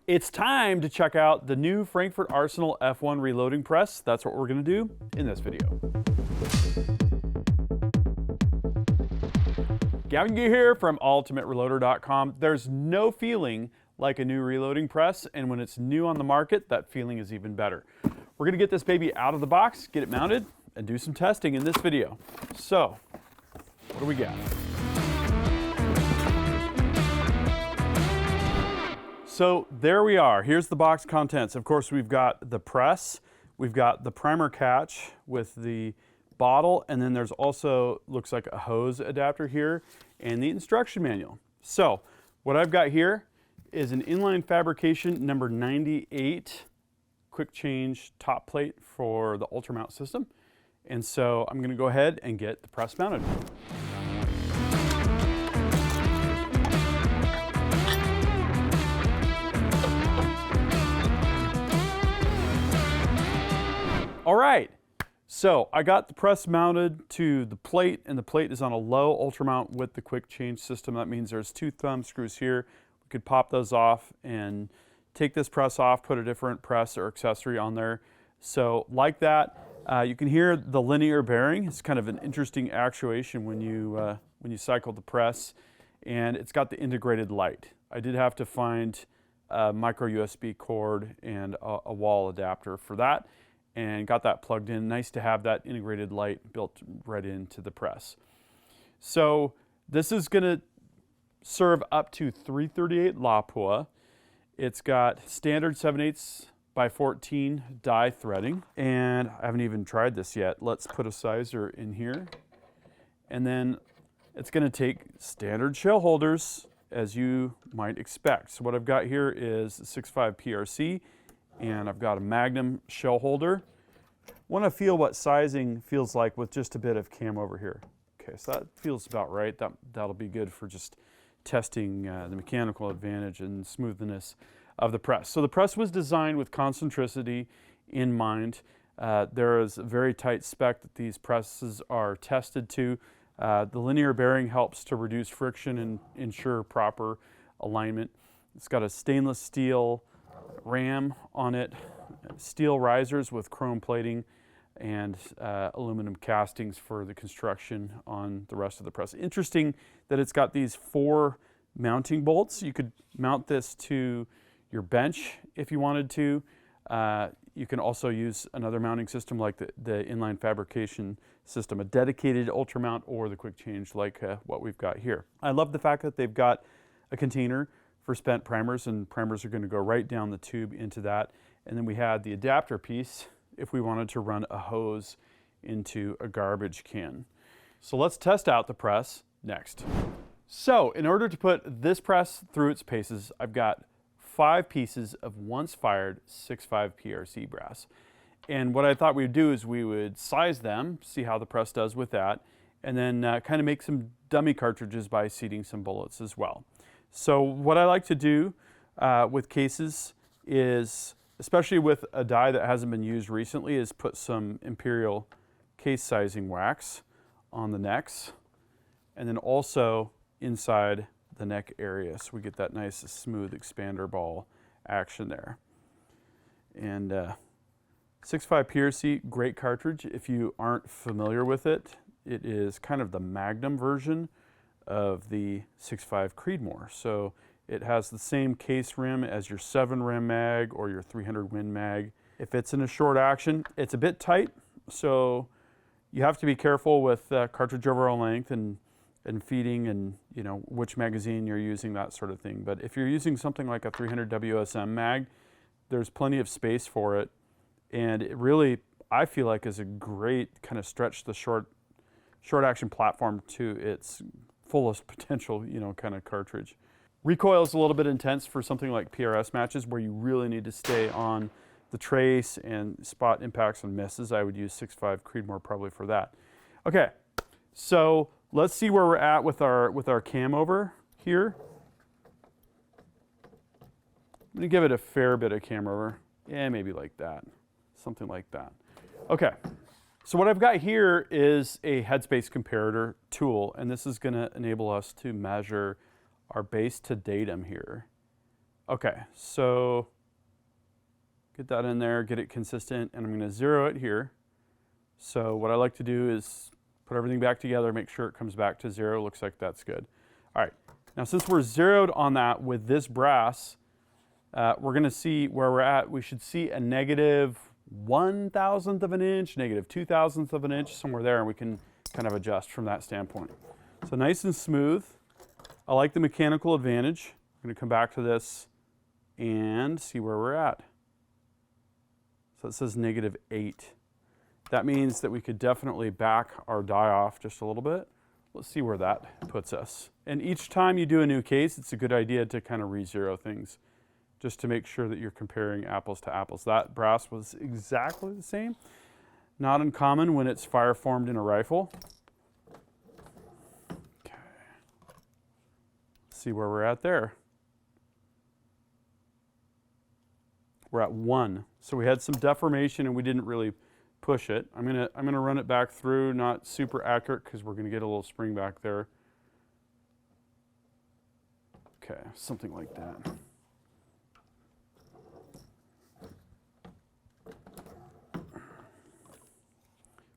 It's time to check out the new Frankford Arsenal F1 reloading press. That's what we're going to do in this video. Gavin Gee here from ultimatereloader.com. There's no feeling like a new reloading press, and when it's new on the market, that feeling is even better. We're going to get this baby out of the box, get it mounted, and do some testing in this video. So, what do we got? So there we are. Here's the box contents. Of course, we've got the press, we've got the primer catch with the bottle, and then there's also, looks like a hose adapter here, and the instruction manual. So what I've got here is an inline fabrication number 98 quick change top plate for the ultra mount system. And so I'm gonna go ahead and get the press mounted. All right, so I got the press mounted to the plate, and the plate is on a low ultra mount with the quick change system. That means there's two thumb screws here. We could pop those off and take this press off, put a different press or accessory on there. So like that, you can hear the linear bearing. It's kind of an interesting actuation when you cycle the press, and it's got the integrated light. I did have to find a micro USB cord and a wall adapter for that, and got that plugged in. Nice to have that integrated light built right into the press. So this is gonna serve up to 338 LaPua. It's got standard 7/8 by 14 die threading, and I haven't even tried this yet. Let's put a sizer in here. And then it's gonna take standard shell holders, as you might expect. So what I've got here is a 6.5 PRC, and I've got a Magnum shell holder. Want to feel what sizing feels like with just a bit of cam over here. Okay, so that feels about right. That'll be good for just testing the mechanical advantage and smoothness of the press. So the press was designed with concentricity in mind. There is a very tight spec that these presses are tested to. The linear bearing helps to reduce friction and ensure proper alignment. It's got a stainless steel ram on it, steel risers with chrome plating, and aluminum castings for the construction on the rest of the press. Interesting that it's got these 4 mounting bolts. You could mount this to your bench if you wanted to. You can also use another mounting system like the inline fabrication system, a dedicated ultra mount, or the quick change like what we've got here. I love the fact that they've got a container for spent primers, and primers are going to go right down the tube into that. And then we had the adapter piece if we wanted to run a hose into a garbage can. So let's test out the press next. So in order to put this press through its paces, I've got 5 pieces of once fired 6.5 PRC brass. And what I thought we'd do is we would size them, see how the press does with that, and then kind of make some dummy cartridges by seating some bullets as well. So what I like to do with cases is, especially with a die that hasn't been used recently, is put some Imperial case sizing wax on the necks, and then also inside the neck area, so we get that nice smooth expander ball action there. And 6.5 PRC, great cartridge. If you aren't familiar with it, it is kind of the Magnum version of the 6.5 Creedmoor. So it has the same case rim as your 7 rim mag or your 300 Win mag. If it's in a short action, it's a bit tight, so you have to be careful with cartridge overall length and feeding, and you know which magazine you're using, that sort of thing. But if you're using something like a 300 WSM mag, there's plenty of space for it, and it really, I feel like, is a great kind of stretch the short action platform to its fullest potential, you know, kind of cartridge. Recoil is a little bit intense for something like PRS matches where you really need to stay on the trace and spot impacts and misses. I would use 6.5 Creedmoor probably for that. Okay, so let's see where we're at with our cam over here. I'm gonna give it a fair bit of cam over. Yeah, maybe like that, something like that. Okay. So what I've got here is a headspace comparator tool, and this is going to enable us to measure our base to datum here. Okay, so get that in there, get it consistent, and I'm going to zero it here. So what I like to do is put everything back together, make sure it comes back to 0. Looks like that's good. All right, now since we're zeroed on that with this brass, we're going to see where we're at. We should see a negative 1,000th of an inch, negative 2,000th of an inch, somewhere there, and we can kind of adjust from that standpoint. So nice and smooth. I like the mechanical advantage. I'm going to come back to this and see where we're at. So it says -8. That means that we could definitely back our die off just a little bit. Let's see where that puts us. And each time you do a new case, it's a good idea to kind of re-zero things just to make sure that you're comparing apples to apples. That brass was exactly the same. Not uncommon when it's fire formed in a rifle. Okay. See where we're at there. We're at 1. So we had some deformation and we didn't really push it. I'm gonna run it back through, not super accurate because we're gonna get a little spring back there. Okay, something like that.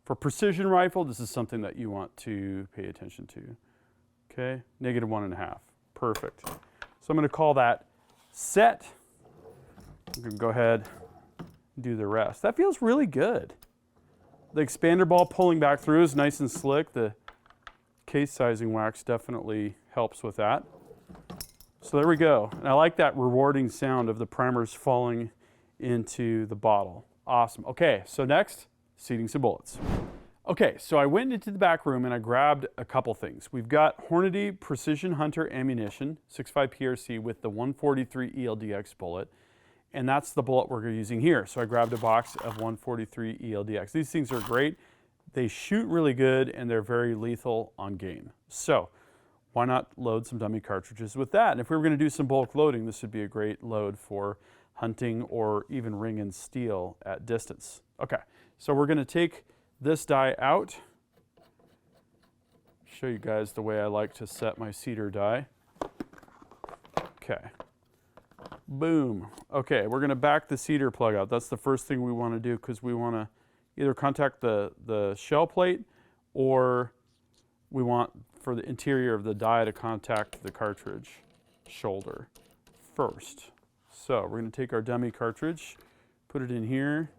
For precision rifle, this is something that you want to pay attention to. Okay, -1.5. Perfect. So I'm going to call that set. I'm going to go ahead and do the rest. That feels really good. The expander ball pulling back through is nice and slick. The case sizing wax definitely helps with that. So there we go. And I like that rewarding sound of the primers falling into the bottle. Awesome. Okay, so next, seating some bullets. Okay, so I went into the back room and I grabbed a couple things. We've got Hornady Precision Hunter ammunition, 6.5 PRC with the 143 ELD-X bullet. And that's the bullet we're using here. So I grabbed a box of 143 ELD-X. These things are great. They shoot really good and they're very lethal on game. So why not load some dummy cartridges with that? And if we were going to do some bulk loading, this would be a great load for hunting or even ring and steel at distance. Okay, so we're going to take this die out. Show you guys the way I like to set my cedar die. Okay. Boom. Okay, we're going to back the cedar plug out. That's the first thing we want to do because we want to either contact the shell plate or we want for the interior of the die to contact the cartridge shoulder first. So we're going to take our dummy cartridge, put it in here.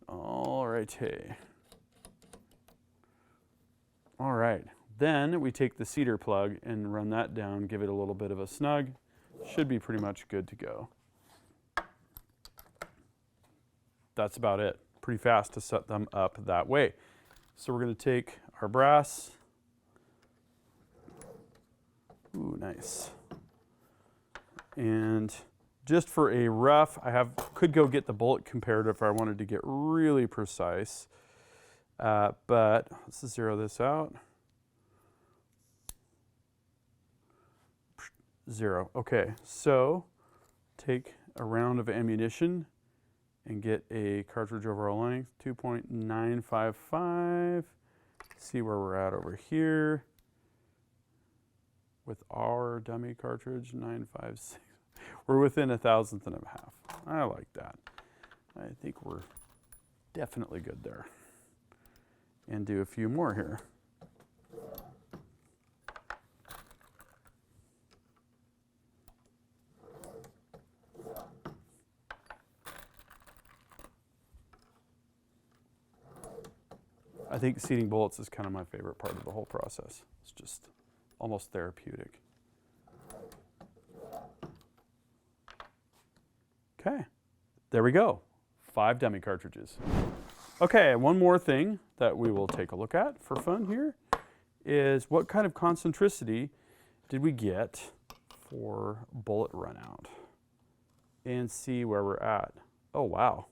All right, hey. All right, then we take the cedar plug and run that down, give it a little bit of a snug. Should be pretty much good to go. That's about it. Pretty fast to set them up that way. So we're going to take our brass. Ooh, nice. And just for a rough, could go get the bullet comparator if I wanted to get really precise. But let's zero this out. 0. Okay, so take a round of ammunition and get a cartridge overall length, 2.955. See where we're at over here with our dummy cartridge, 956. We're within 1,000th and a half. I like that. I think we're definitely good there. And do a few more here. I think seating bullets is kind of my favorite part of the whole process. It's just almost therapeutic. Okay, there we go. 5 dummy cartridges. Okay, one more thing that we will take a look at for fun here is what kind of concentricity did we get for bullet run out and see where we're at. Oh, wow.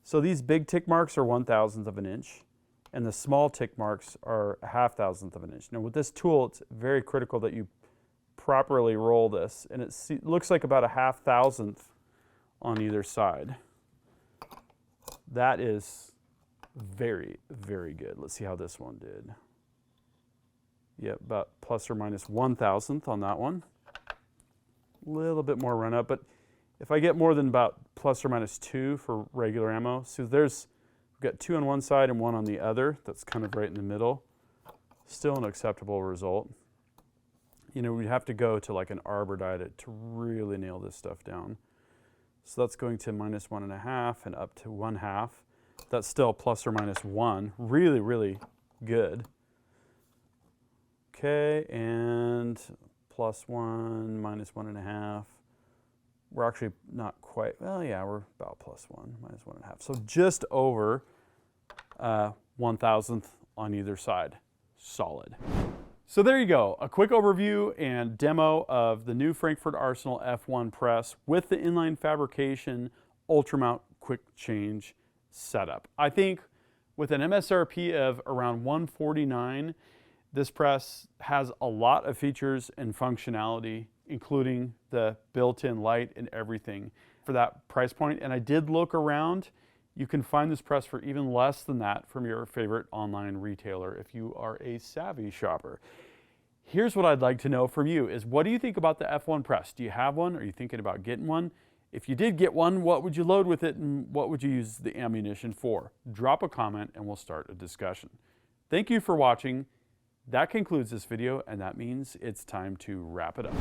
So these big tick marks are 1,000th of an inch, and the small tick marks are 1/2,000th of an inch. Now with this tool, it's very critical that you properly roll this, and it looks like about 1/2,000th on either side. That is very, very good. Let's see how this one did. Yep, about plus or minus 1,000th on that one. a little bit more run up, but if I get more than about ±2 for regular ammo, so we've got 2 on one side and 1 on the other, that's kind of right in the middle, still an acceptable result. You know, we'd have to go to like an arbor diet to really nail this stuff down. So that's going to -1.5 and up to 1/2. That's still ±1, really, really good. Okay, and +1, -1.5. We're actually not quite, well, yeah, we're about +1, -1.5. So just over 1/1000th on either side. Solid. So there you go, a quick overview and demo of the new Frankford Arsenal F1 press with the inline fabrication Ultramount quick change setup. I think with an MSRP of around $149, this press has a lot of features and functionality, including the built-in light and everything for that price point. And I did look around. You can find this press for even less than that from your favorite online retailer if you are a savvy shopper. Here's what I'd like to know from you is, what do you think about the F1 press? Do you have one? Are you thinking about getting one? If you did get one, what would you load with it and what would you use the ammunition for? Drop a comment and we'll start a discussion. Thank you for watching. That concludes this video, and that means it's time to wrap it up.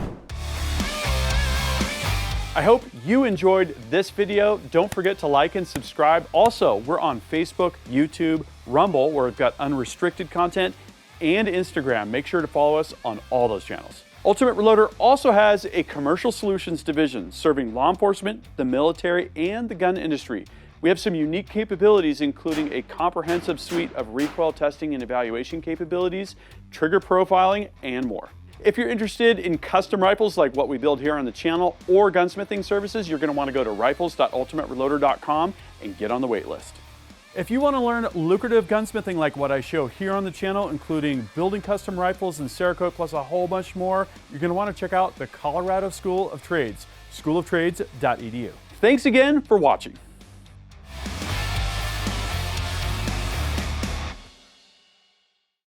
I hope you enjoyed this video. Don't forget to like and subscribe. Also, we're on Facebook, YouTube, Rumble, where we've got unrestricted content, and Instagram. Make sure to follow us on all those channels. Ultimate Reloader also has a commercial solutions division serving law enforcement, the military, and the gun industry. We have some unique capabilities, including a comprehensive suite of recoil testing and evaluation capabilities, trigger profiling, and more. If you're interested in custom rifles like what we build here on the channel or gunsmithing services, you're going to want to go to rifles.ultimatereloader.com and get on the wait list. If you want to learn lucrative gunsmithing like what I show here on the channel, including building custom rifles and Cerakote plus a whole bunch more, you're going to want to check out the Colorado School of Trades, schooloftrades.edu. Thanks again for watching.